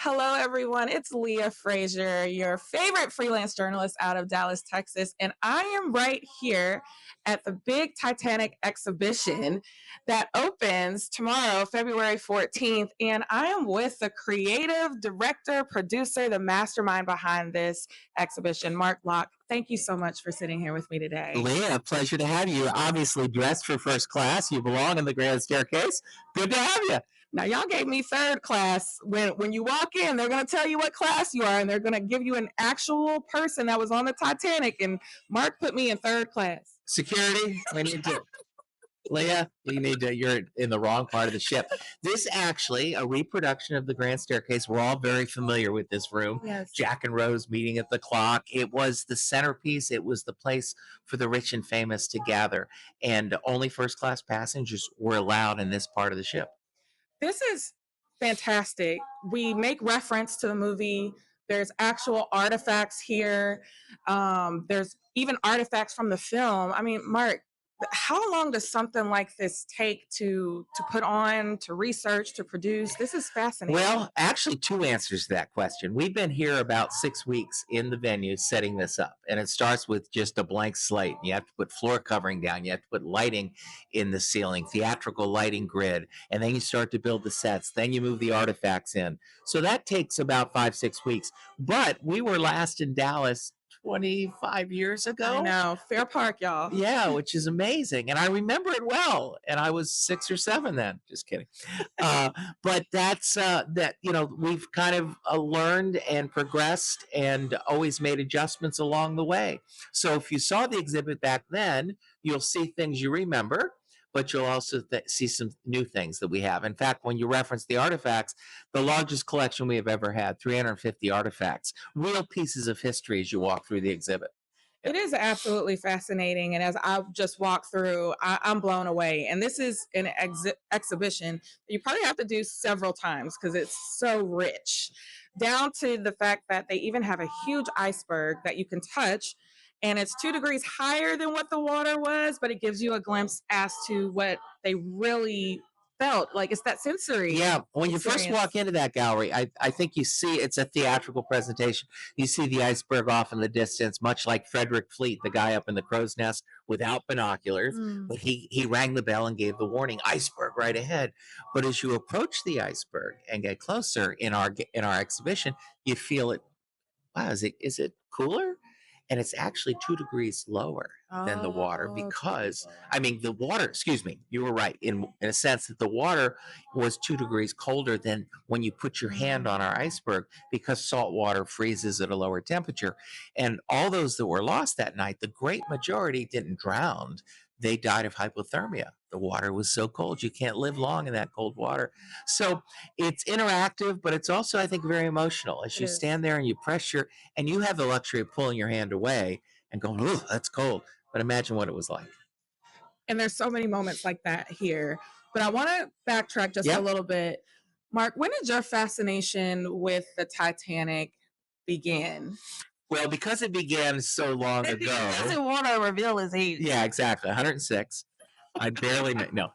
Hello, everyone. It's Leah Frazier, your favorite freelance journalist out of Dallas, Texas. And I am right here at the big Titanic exhibition that opens tomorrow, February 14th. And I am with the creative director, producer, the mastermind behind this exhibition, Mark Lach. Thank you so much for sitting here with me today. Leah, pleasure to have you. You're obviously dressed for first class. You belong in the grand staircase. Good to have you. Now, y'all gave me third class. When you walk in, they're going to tell you what class you are, and they're going to give you an actual person that was on the Titanic. And Mark put me in third class. Security, we need to. Leah, you're in the wrong part of the ship. This actually, a reproduction of the grand staircase. We're all very familiar with this room. Yes. Jack and Rose meeting at the clock. It was the centerpiece. It was the place for the rich and famous to gather. And only first class passengers were allowed in this part of the ship. This is fantastic. We make reference to the movie. There's actual artifacts here. There's even artifacts from the film. I mean, Mark, how long does something like this take to put on, to research, to produce? This is fascinating. Well, actually, two answers to that question. We've been here about 6 weeks in the venue setting this up, and it starts with just a blank slate. You have to put floor covering down, you have to put lighting in the ceiling, theatrical lighting grid, and then you start to build the sets. Then you move the artifacts in. So that takes about 5-6 weeks. But we were last in Dallas 25 years ago. I know, Fair Park, y'all. Yeah, which is amazing. And I remember it well. And I was 6 or 7 then. Just kidding. But that's we've kind of learned and progressed and always made adjustments along the way. So if you saw the exhibit back then, you'll see things you remember, but you'll also see some new things that we have. In fact, when you reference the artifacts, the largest collection we have ever had, 350 artifacts, real pieces of history as you walk through the exhibit. It is absolutely fascinating. And as I just walked through, I'm blown away. And this is an exhibition you probably have to do several times because it's so rich, down to the fact that they even have a huge iceberg that you can touch. And it's 2 degrees higher than what the water was, but it gives you a glimpse as to what they really felt. Like, it's that sensory. Yeah, when you first experience. walk into that gallery, I think you see it's a theatrical presentation. You see the iceberg off in the distance, much like Frederick Fleet, the guy up in the crow's nest without binoculars. But he rang the bell and gave the warning, iceberg right ahead. But as you approach the iceberg and get closer in our exhibition, you feel it. Wow, is it cooler? And it's actually 2 degrees lower than the water because, I mean, the water, excuse me, you were right in a sense that the water was 2 degrees colder than when you put your hand on our iceberg because salt water freezes at a lower temperature. And all those that were lost that night, the great majority didn't drown. They died of hypothermia. The water was so cold. You can't live long in that cold water. So it's interactive, but it's also, I think, very emotional. As you stand there and you pressure, and you have the luxury of pulling your hand away and going, oh, that's cold. But imagine what it was like. And there's so many moments like that here. But I want to backtrack just a little bit. Mark, when did your fascination with the Titanic begin? Well, because it began so long ago. He doesn't want to reveal his age. Yeah, exactly. 106. I barely know.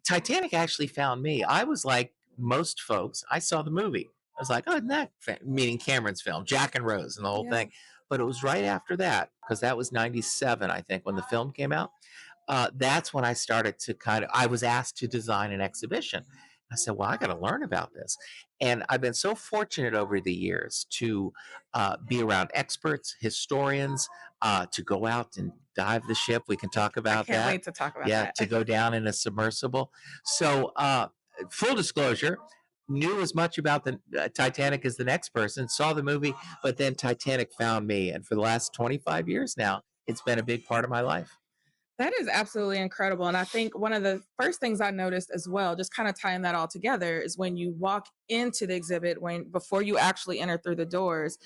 Titanic actually found me. I was like most folks. I saw the movie. I was like, oh, isn't that meaning Cameron's film, Jack and Rose and the whole thing. But it was right after that, because that was 97, I think, when the film came out. That's when I started to I was asked to design an exhibition. I said, well, I got to learn about this. And I've been so fortunate over the years to be around experts, historians, to go out and dive the ship. We can talk about that. I can't wait to talk about that. Yeah, to go down in a submersible. So full disclosure, knew as much about the Titanic as the next person, saw the movie, but then Titanic found me. And for the last 25 years now, it's been a big part of my life. That is absolutely incredible. And I think one of the first things I noticed as well, just kind of tying that all together, is when you walk into the exhibit, before you actually enter through the doors,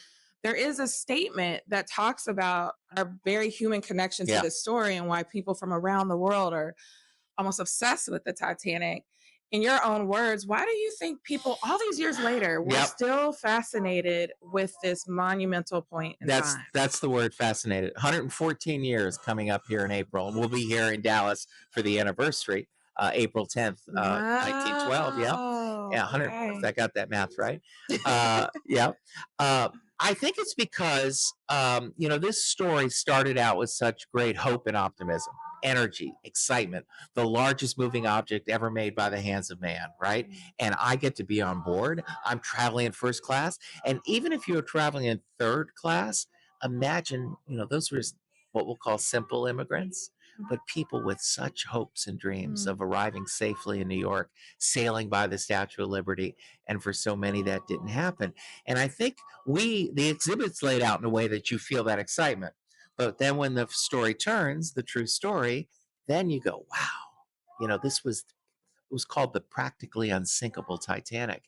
there is a statement that talks about our very human connection to this story and why people from around the world are almost obsessed with the Titanic. In your own words, why do you think people all these years later were still fascinated with this monumental point in time? That's the word, fascinated. 114 years coming up here in April. And we'll be here in Dallas for the anniversary, April 10th, 1912. Yeah. Wow. Yeah, 100. Okay. I got that math right. Yeah. I think it's because this story started out with such great hope and optimism, energy, excitement, the largest moving object ever made by the hands of man, right? And I get to be on board. I'm traveling in first class, and even if you're traveling in third class, imagine, those were what we'll call simple immigrants, but people with such hopes and dreams of arriving safely in New York, sailing by the Statue of Liberty. And for so many, that didn't happen. And I think the exhibit's laid out in a way that you feel that excitement. But then when the story turns, the true story, then you go, wow, this was, it was called the practically unsinkable Titanic.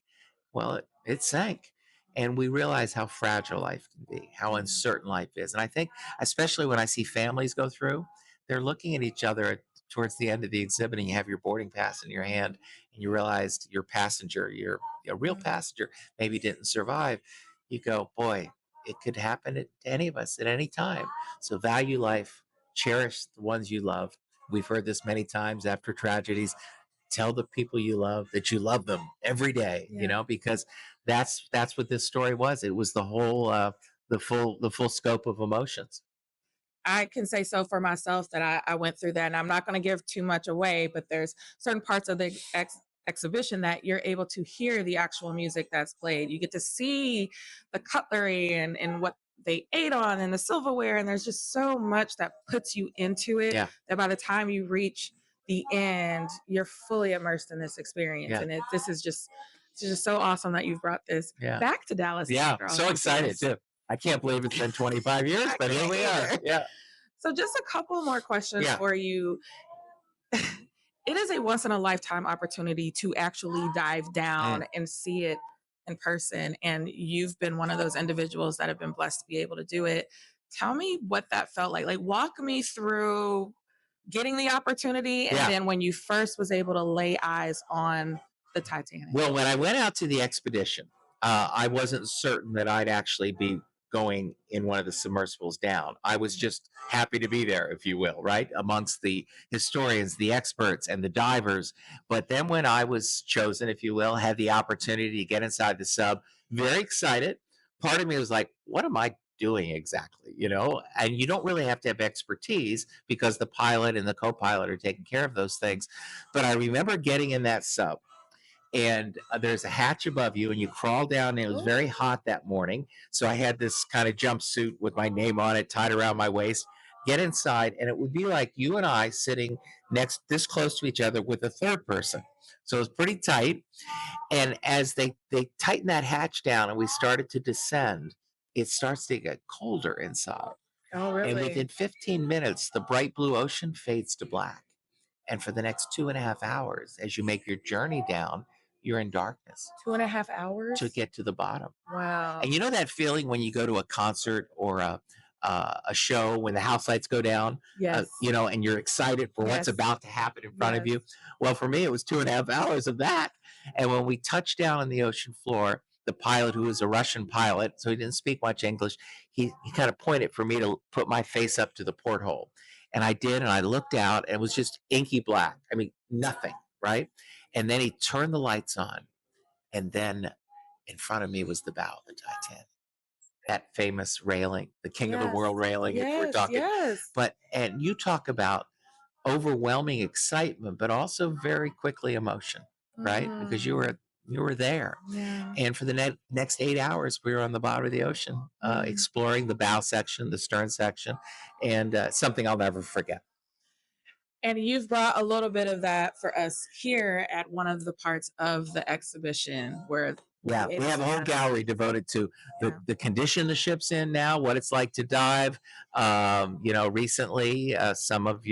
Well, it sank. And we realize how fragile life can be, how uncertain life is. And I think, especially when I see families go through, they're looking at each other towards the end of the exhibit, and you have your boarding pass in your hand, and you realized your passenger, your a real passenger, maybe didn't survive. You go, boy, it could happen to any of us at any time. So value life, cherish the ones you love. We've heard this many times after tragedies. Tell the people you love that you love them every day, because that's what this story was. It was the whole the full scope of emotions. I can say so for myself that I went through that, and I'm not going to give too much away, but there's certain parts of the exhibition that you're able to hear the actual music that's played. You get to see the cutlery and what they ate on and the silverware, and there's just so much that puts you into it Yeah. that by the time you reach the end, you're fully immersed in this experience. Yeah. And this is just it's just so awesome that you've brought this Yeah. back to Dallas. Yeah. after all So these excited years. too. I can't believe it's been 25 years, I but here can't we are. either. Yeah. So just a couple more questions Yeah. for you. It is a once in a lifetime opportunity to actually dive down and see it in person. And you've been one of those individuals that have been blessed to be able to do it. Tell me what that felt like. Like, walk me through getting the opportunity and Yeah. then when you first was able to lay eyes on the Titanic. Well, when I went out to the expedition, I wasn't certain that I'd actually be going in one of the submersibles down. I was just happy to be there, if you will, right? Amongst the historians, the experts, and the divers. But then when I was chosen, if you will, had the opportunity to get inside the sub, very excited. Part of me was like, what am I doing exactly? And you don't really have to have expertise because the pilot and the co-pilot are taking care of those things. But I remember getting in that sub, and there's a hatch above you, and you crawl down, and it was very hot that morning, so I had this kind of jumpsuit with my name on it tied around my waist. Get inside, and it would be like you and I sitting next this close to each other with a third person, so it was pretty tight. And as they tightened that hatch down and we started to descend, it starts to get colder inside. Oh, And really? within 15 minutes, the bright blue ocean fades to black. And for the next 2.5 hours, as you make your journey down, you're in darkness 2.5 hours to get to the bottom. Wow. And you know that feeling when you go to a concert or a show when the house lights go down, Yes. and you're excited for what's Yes. about to happen in front of Yes. you. Well, for me, it was 2.5 hours of that. And when we touched down on the ocean floor, the pilot, who was a Russian pilot, so he didn't speak much English, he kind of pointed for me to put my face up to the porthole. And I did, and I looked out, and it was just inky black. I mean, nothing, right? And then he turned the lights on, and then in front of me was the bow of the Titanic, that famous railing, the king of the world railing, if we're talking. Yes. And you talk about overwhelming excitement, but also very quickly emotion, right? Because you were there. Yeah. And for the next 8 hours, we were on the bottom of the ocean, exploring the bow section, the stern section, and something I'll never forget. And you've brought a little bit of that for us here at one of the parts of the exhibition where we have a whole gallery devoted to the condition the ship's in now, what it's like to dive. Recently, some of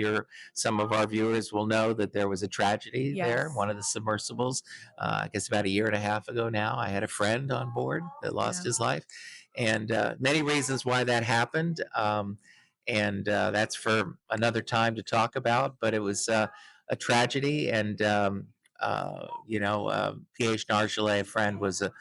our viewers will know that there was a tragedy there, one of the submersibles. I guess about a year and a half ago now, I had a friend on board that lost his life, and many reasons why that happened. And that's for another time to talk about. But it was a tragedy, and P.H. Nargelet, a friend, was an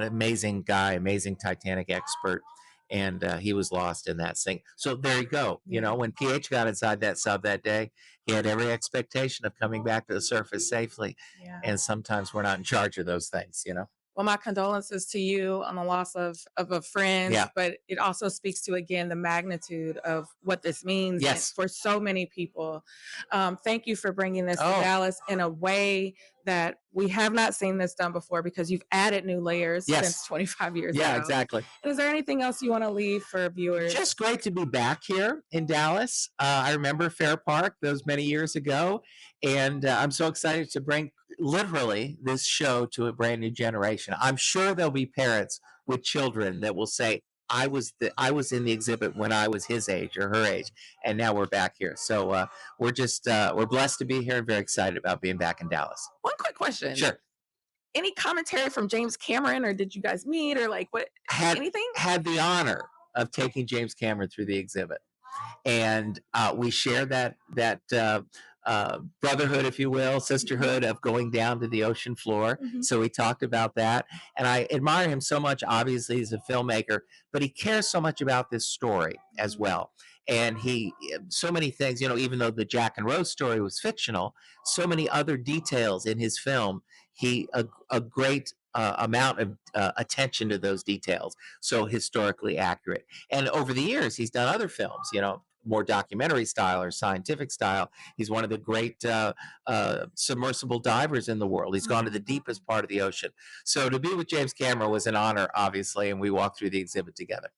amazing guy, amazing Titanic expert. and he was lost in that sink. So there you go. You know, when PH got inside that sub that day, he had every expectation of coming back to the surface safely. Yeah. And sometimes we're not in charge of those things, you know. Well, my condolences to you on the loss of a friend, Yeah. but it also speaks to, again, the magnitude of what this means Yes. for so many people. Thank you for bringing this to Oh. Dallas in a way that we have not seen this done before, because you've added new layers Yes. since 25 years Yeah, ago. exactly. And is there anything else you want to leave for viewers? Just great to be back here in Dallas. I remember Fair Park those many years ago, and I'm so excited to bring literally this show to a brand new generation. I'm sure there'll be parents with children that will say, I was in the exhibit when I was his age or her age, and now we're back here. So we're blessed to be here and very excited about being back in Dallas. One quick question. Sure. Any commentary from James Cameron, or did you guys meet, or like what? Anything? Had the honor of taking James Cameron through the exhibit, and we share that brotherhood, if you will, sisterhood of going down to the ocean floor. So we talked about that, and I admire him so much. Obviously, he's a filmmaker, but he cares so much about this story as well. And he, so many things, you know, even though the Jack and Rose story was fictional, so many other details in his film. He a great amount of attention to those details, so historically accurate. And over the years, he's done other films, you know, more documentary style or scientific style. He's one of the great submersible divers in the world. He's gone to the deepest part of the ocean. So to be with James Cameron was an honor, obviously, and we walked through the exhibit together.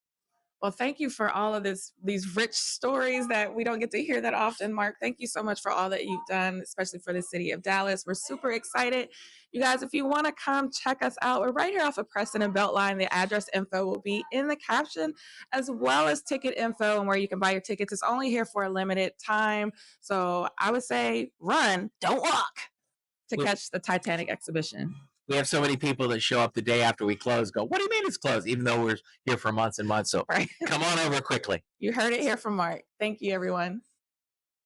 Well, thank you for all of these rich stories that we don't get to hear that often, Mark. Thank you so much for all that you've done, especially for the city of Dallas. We're super excited. You guys, if you want to come check us out, we're right here off of Preston and Beltline. The address info will be in the caption, as well as ticket info and where you can buy your tickets. It's only here for a limited time. So I would say run, don't walk, to catch the Titanic exhibition. We have so many people that show up the day after we close, go, what do you mean it's closed? Even though we're here for months and months. So come on over quickly. You heard it here from Mark. Thank you, everyone.